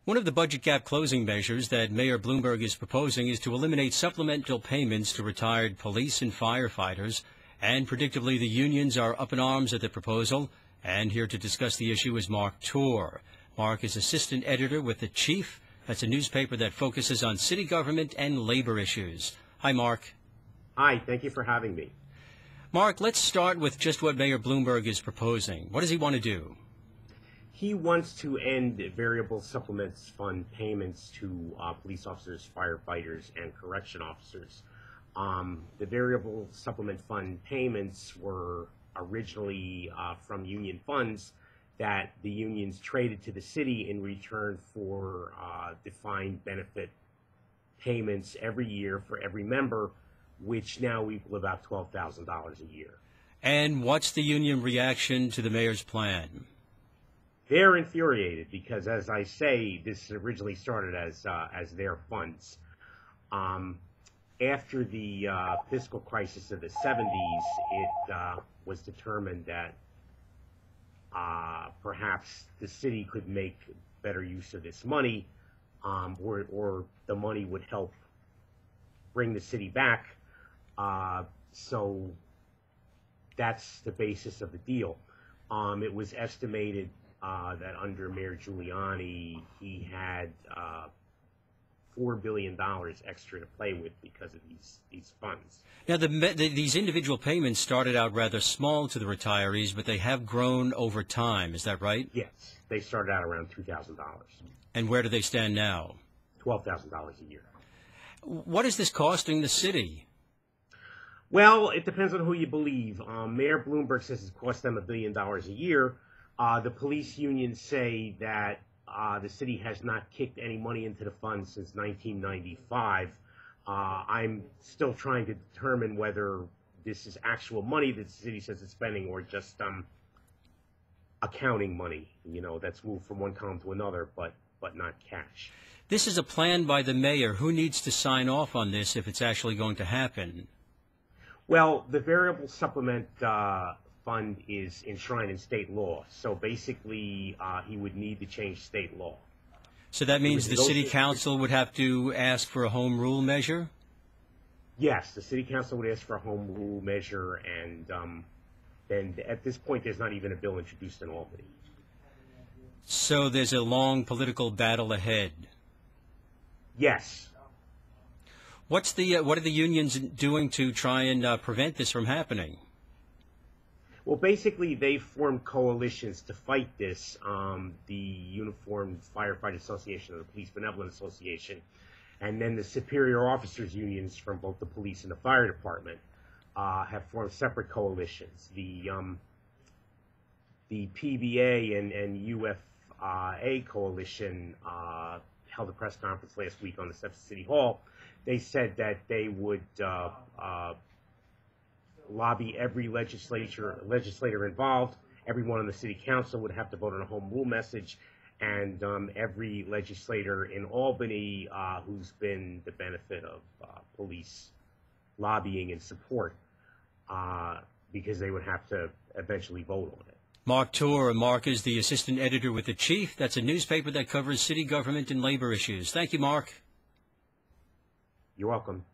One of the budget gap closing measures that Mayor Bloomberg is proposing is to eliminate supplemental payments to retired police and firefighters. And predictably, the unions are up in arms at the proposal. And here to discuss the issue is Mark Toor. Mark is assistant editor with The Chief. That's a newspaper that focuses on city government and labor issues. Hi, Mark. Hi, thank you for having me. Mark, let's start with just what Mayor Bloomberg is proposing. What does he want to do? He wants to end variable supplements fund payments to police officers, firefighters, and correction officers. The variable supplement fund payments were originally from union funds that the unions traded to the city in return for defined benefit payments every year for every member, which now equal about $12,000 a year. And what's the union reaction to the mayor's plan? They're infuriated because, as I say, this originally started as their funds. After the fiscal crisis of the 70s, it was determined that perhaps the city could make better use of this money, or the money would help bring the city back. So that's the basis of the deal. It was estimated that under Mayor Giuliani, he had $4 billion extra to play with because of these funds. Now, these individual payments started out rather small to the retirees, but they have grown over time. Is that right? Yes. They started out around $2,000. And where do they stand now? $12,000 a year. What is this costing the city? Well, it depends on who you believe. Mayor Bloomberg says it costs them $1 billion a year. The police unions say that the city has not kicked any money into the fund since 1995. I'm still trying to determine whether this is actual money that the city says it's spending or just accounting money, that's moved from one column to another, but not cash. This is a plan by the mayor. Who needs to sign off on this if it's actually going to happen? Well, the variable supplement fund is enshrined in state law. So basically, he would need to change state law. So that means the city council would have to ask for a home rule measure? Yes, the city council would ask for a home rule measure, and then at this point, there's not even a bill introduced in Albany. So there's a long political battle ahead. Yes. What are the unions doing to try and prevent this from happening? Well, basically, they formed coalitions to fight this. The Uniformed Firefighter Association and the Police Benevolent Association, and then the superior officers unions from both the police and the fire department have formed separate coalitions. The PBA and UFA coalition held a press conference last week on the steps of City Hall. They said that they would lobby every legislator involved. Everyone on the city council would have to vote on a home rule message, and every legislator in Albany who's been the benefit of police lobbying and support, because they would have to eventually vote on it. Mark Toor. Mark is the assistant editor with The Chief. That's a newspaper that covers city government and labor issues. Thank you, Mark. You're welcome.